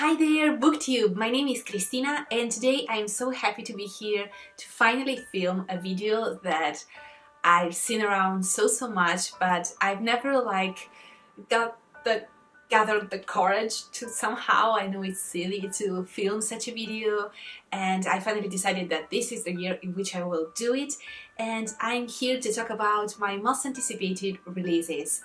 Hi there, BookTube! My name is Cristina and today I'm so happy to be here to finally film a video that I've seen around so much, but I've never gathered the courage to somehow. I know it's silly to film such a video, and I finally decided that this is the year in which I will do it, and I'm here to talk about my most anticipated releases.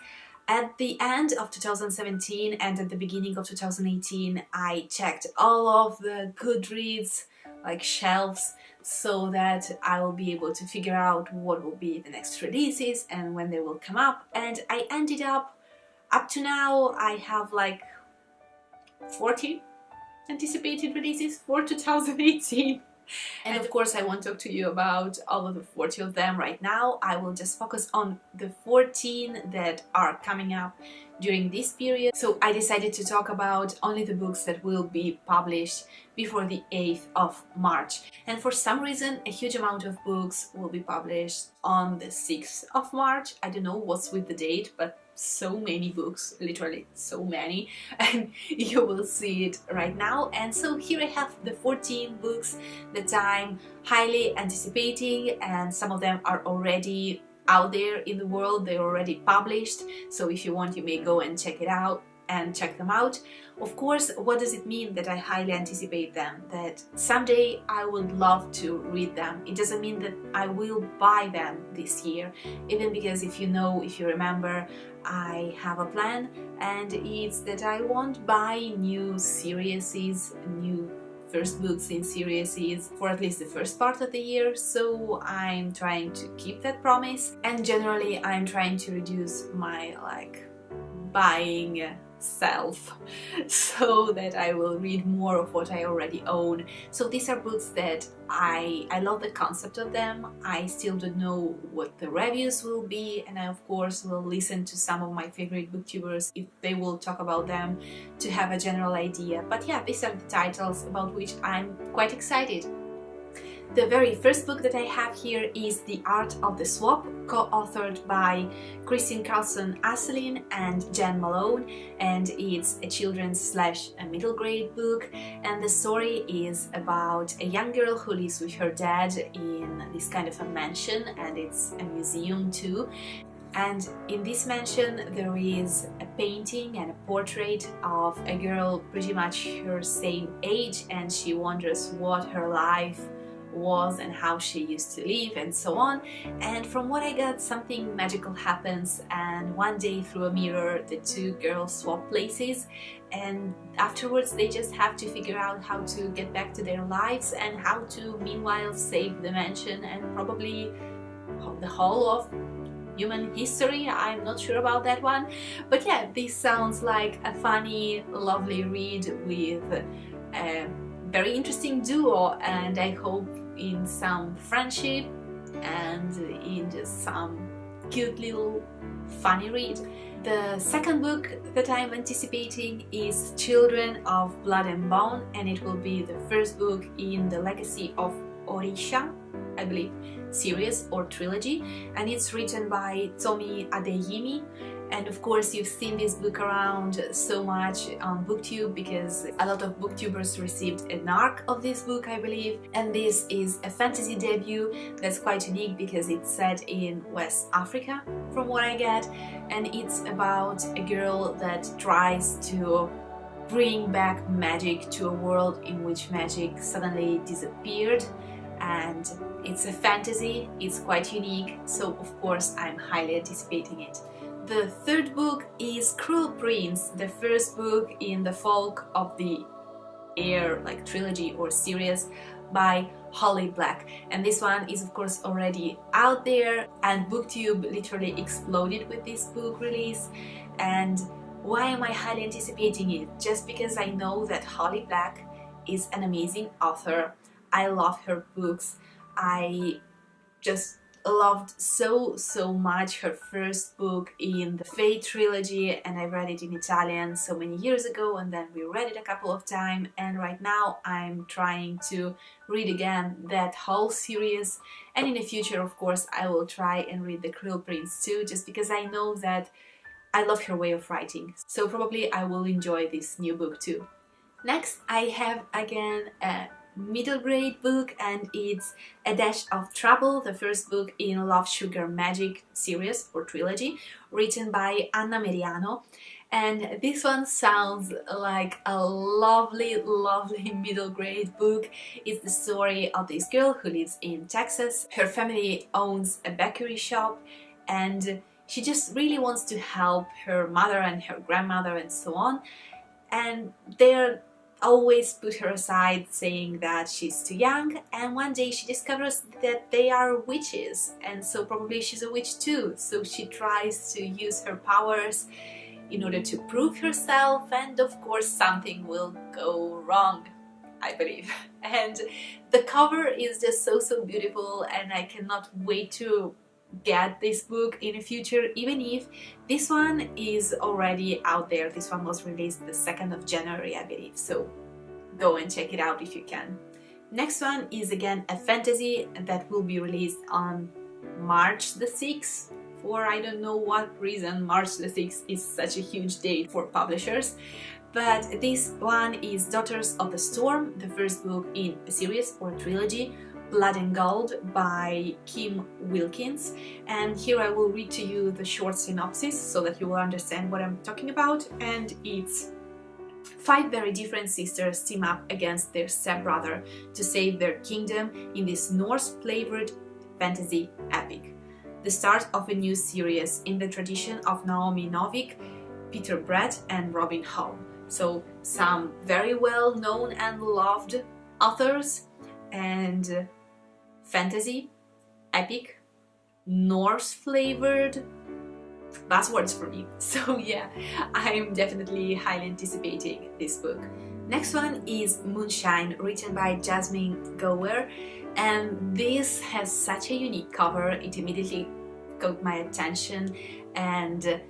At the end of 2017 and at the beginning of 2018, I checked all of the Goodreads shelves so that I will be able to figure out what will be the next releases and when they will come up. And I ended up to now, I have 40 anticipated releases for 2018. And of course I won't talk to you about all of the 40 of them right now. I will just focus on the 14 that are coming up during this period. So I decided to talk about only the books that will be published before the 8th of March. And for some reason a huge amount of books will be published on the 6th of March. I don't know what's with the date, but so many books, literally so many, and you will see it right now. And so here I have the 14 books that I'm highly anticipating, and some of them are already out there in the world, they're already published, so if you want you may go and check it out and check them out. Of course, what does it mean that I highly anticipate them? That someday I would love to read them. It doesn't mean that I will buy them this year, even because if you remember, I have a plan, and it's that I won't buy new series, new first books in series for at least the first part of the year, so I'm trying to keep that promise, and generally I'm trying to reduce my buying self so that I will read more of what I already own. So these are books that I love the concept of them. I still don't know what the reviews will be, and I of course will listen to some of my favorite booktubers if they will talk about them to have a general idea. But yeah, these are the titles about which I'm quite excited. The very first book that I have here is The Art of the Swap, co-authored by Christine Carlson Asselin and Jen Malone, and it's a children's / a middle grade book, and the story is about a young girl who lives with her dad in this kind of a mansion, and it's a museum too. And in this mansion there is a painting and a portrait of a girl pretty much her same age, and she wonders what her life was and how she used to live and so on. And from what I got, something magical happens, and one day through a mirror the two girls swap places, and afterwards they just have to figure out how to get back to their lives and how to meanwhile save the mansion and probably the whole of human history. I'm not sure about that one, but yeah, this sounds like a funny, lovely read with a very interesting duo, and I hope in some friendship and in just some cute little funny read. The second book that I'm anticipating is Children of Blood and Bone, and it will be the first book in the Legacy of Orisha, I believe, series or trilogy, and it's written by Tomi Adeyemi. And of course you've seen this book around so much on BookTube because a lot of booktubers received an arc of this book, I believe. And this is a fantasy debut that's quite unique because it's set in West Africa, from what I get, and it's about a girl that tries to bring back magic to a world in which magic suddenly disappeared. And it's a fantasy, it's quite unique, so of course I'm highly anticipating it. The third book is Cruel Prince, the first book in the Folk of the Air trilogy or series by Holly Black, and this one is of course already out there, and BookTube literally exploded with this book release. And why am I highly anticipating it? Just because I know that Holly Black is an amazing author. I love her books. I just loved so much her first book in the Fate trilogy, and I read it in Italian so many years ago, and then we read it a couple of times, and right now I'm trying to read again that whole series, and in the future of course I will try and read The Cruel Prince too, just because I know that I love her way of writing, so probably I will enjoy this new book too. Next, I have again a middle grade book, and it's A Dash of Trouble, the first book in Love, Sugar, Magic series or trilogy, written by Anna Meriano. And this one sounds like a lovely, lovely middle grade book. It's the story of this girl who lives in Texas. Her family owns a bakery shop, and she just really wants to help her mother and her grandmother and so on. And they're always put her aside, saying that she's too young, and one day she discovers that they are witches, and so probably she's a witch too. So she tries to use her powers in order to prove herself, and of course something will go wrong, I believe. And the cover is just so beautiful, and I cannot wait to get this book in the future, even if this one is already out there. This one was released the 2nd of January, I believe, so go and check it out if you can. Next one is again a fantasy that will be released on March the 6th. For I don't know what reason, March the 6th is such a huge date for publishers. But this one is Daughters of the Storm, the first book in a series or a trilogy, Blood and Gold by Kim Wilkins. And here I will read to you the short synopsis so that you will understand what I'm talking about. And it's 5 very different sisters team up against their stepbrother to save their kingdom in this Norse-flavored fantasy epic. The start of a new series in the tradition of Naomi Novik, Peter Brett and Robin Holm. So some very well known and loved authors, and fantasy, epic, Norse flavored, buzzwords for me. So yeah, I'm definitely highly anticipating this book. Next one is Moonshine, written by Jasmine Gower, and this has such a unique cover. It immediately caught my attention, and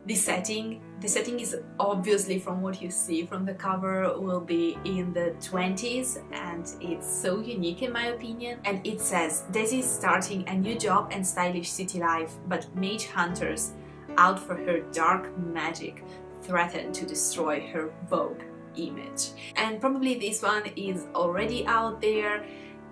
the setting is obviously, from what you see from the cover, will be in the 20s, and it's so unique in my opinion. And it says, Daisy's starting a new job and stylish city life, but mage hunters out for her dark magic threaten to destroy her vogue image. And probably this one is already out there,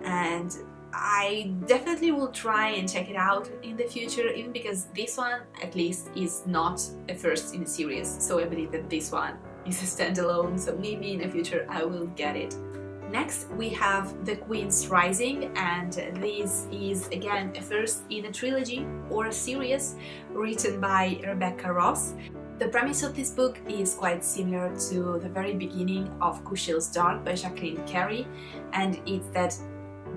and I definitely will try and check it out in the future, even because this one at least is not a first in a series, so I believe that this one is a standalone, so maybe in the future I will get it. Next we have The Queen's Rising, and this is again a first in a trilogy or a series written by Rebecca Ross. The premise of this book is quite similar to the very beginning of Kushil's Dark by Jacqueline Carey, and it's that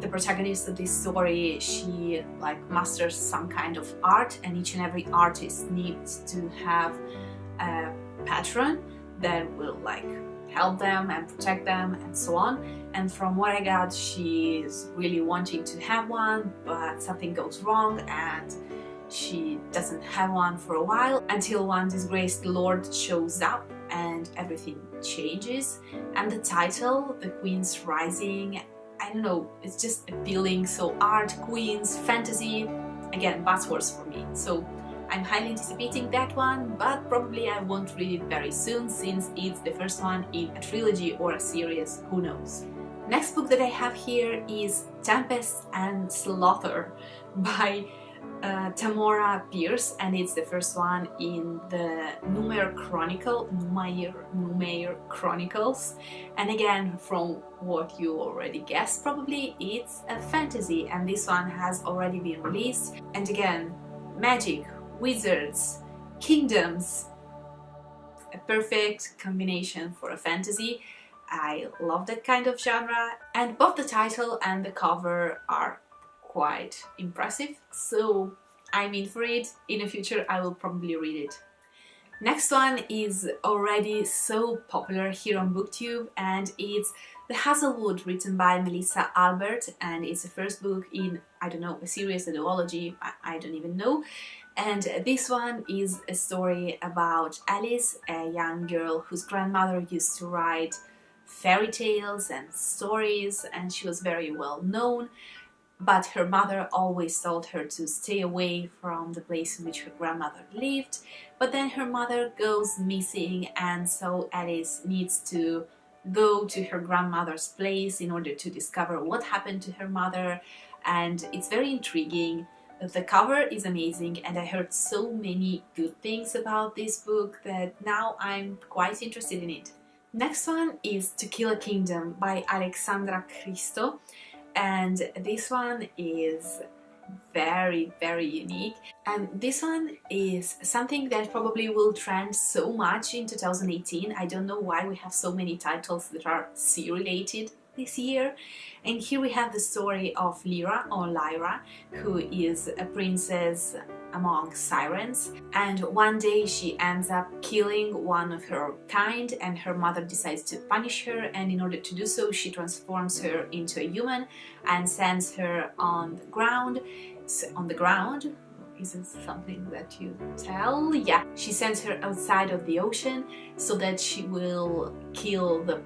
the protagonist of this story, she masters some kind of art, and each and every artist needs to have a patron that will help them and protect them and so on. And from what I got, she's really wanting to have one, but something goes wrong and she doesn't have one for a while, until one disgraced lord shows up and everything changes. And the title, The Queen's Rising, I don't know, it's just appealing. So art, queens, fantasy, again, buzzwords for me. So I'm highly anticipating that one, but probably I won't read it very soon, since it's the first one in a trilogy or a series, who knows. Next book that I have here is Tempest and Slaughter by Tamora Pierce, and it's the first one in the Numeir Chronicles. And again, from what you already guessed, probably it's a fantasy, and this one has already been released. And again, magic, wizards, kingdoms, a perfect combination for a fantasy. I love that kind of genre, and both the title and the cover are quite impressive, so I'm in for it. In the future I will probably read it. Next one is already so popular here on BookTube, and it's The Hazelwood, written by Melissa Albert, and it's the first book in, I don't know, a series, a duology, I don't even know. And this one is a story about Alice, a young girl whose grandmother used to write fairy tales and stories, and she was very well known. But her mother always told her to stay away from the place in which her grandmother lived. But then her mother goes missing, and so Alice needs to go to her grandmother's place in order to discover what happened to her mother, and it's very intriguing. The cover is amazing, and I heard so many good things about this book that now I'm quite interested in it. Next one is To Kill a Kingdom by Alexandra Christo, and this one is very unique, and this one is something that probably will trend so much in 2018. I don't know why we have so many titles that are sea related this year. And here we have the story of Lyra, or Lyra, who is a princess among sirens, and one day she ends up killing one of her kind, and her mother decides to punish her, and in order to do so she transforms her into a human and sends her on the ground. Isn't something that you tell? Yeah, she sends her outside of the ocean so that she will kill the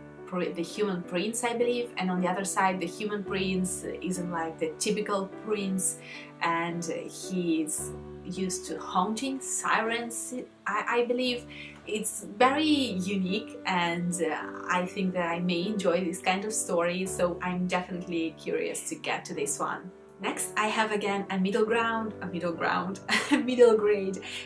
human prince, I believe, and on the other side the human prince isn't like the typical prince, and he's used to haunting sirens. I believe it's very unique, and I think that I may enjoy this kind of story, so I'm definitely curious to get to this one. Next, I have again a middle grade,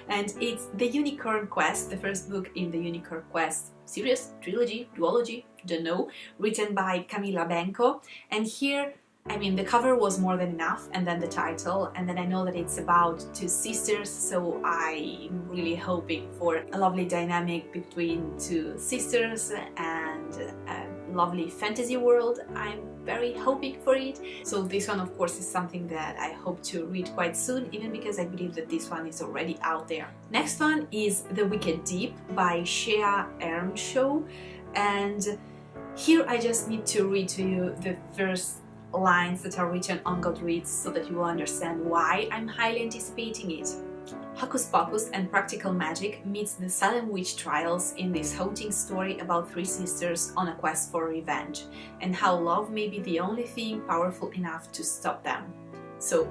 and it's The Unicorn Quest, the first book in the Unicorn Quest series, trilogy, duology, don't know, written by Camila Benko. And here, I mean, the cover was more than enough, and then the title, and then I know that it's about two sisters, so I'm really hoping for a lovely dynamic between two sisters and a lovely fantasy world. I'm very hoping for it. So this one, of course, is something that I hope to read quite soon, even because I believe that this one is already out there. Next one is The Wicked Deep by Shea Ermshaw, and here I just need to read to you the first lines that are written on Goodreads so that you will understand why I'm highly anticipating it. Hocus Pocus and practical magic meets the Salem witch trials in this haunting story about three sisters on a quest for revenge, and how love may be the only thing powerful enough to stop them. So,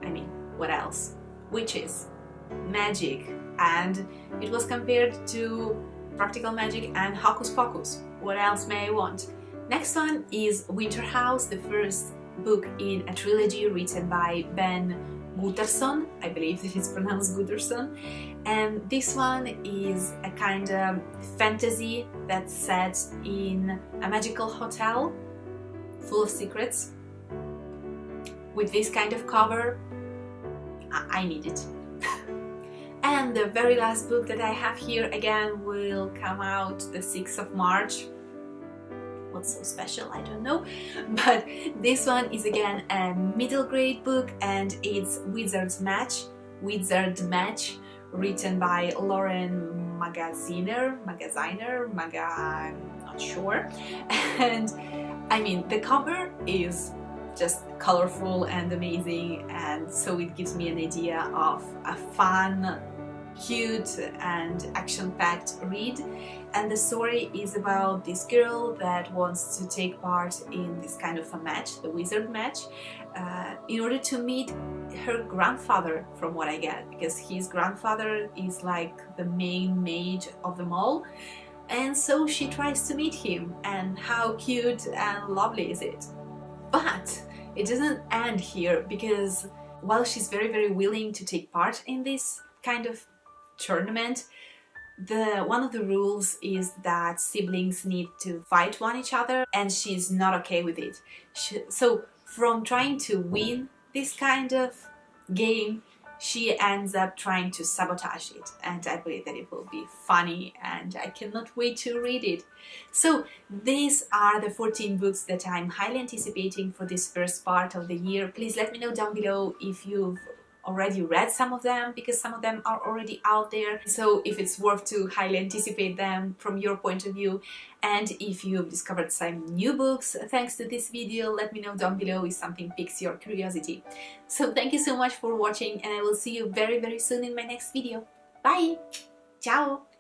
I mean, what else? Witches, magic, and it was compared to practical magic and Hocus Pocus. What else may I want? Next one is Winter House, the first book in a trilogy written by Ben Gutterson, I believe it is pronounced Gutterson, and this one is a kind of fantasy that's set in a magical hotel full of secrets. With this kind of cover, I need it. And the very last book that I have here again will come out the 6th of March. What's so special? I don't know, but this one is again a middle grade book, and it's Wizard Match, written by Lauren Magaziner, I'm not sure. And I mean, the cover is just colorful and amazing, and so it gives me an idea of a fun, cute and action-packed read. And the story is about this girl that wants to take part in this kind of a match, the wizard match, in order to meet her grandfather, from what I get, because his grandfather is like the main mage of them all. And so she tries to meet him, and how cute and lovely is it? But it doesn't end here, because while she's very willing to take part in this kind of tournament, one of the rules is that siblings need to fight one each other, and she's not okay with it. So from trying to win this kind of game, she ends up trying to sabotage it, and I believe that it will be funny, and I cannot wait to read it. So these are the 14 books that I'm highly anticipating for this first part of the year. Please let me know down below if you've already read some of them, because some of them are already out there, so if it's worth to highly anticipate them from your point of view, and if you've discovered some new books thanks to this video, let me know down below if something piques your curiosity. So thank you so much for watching, and I will see you very soon in my next video. Bye! Ciao!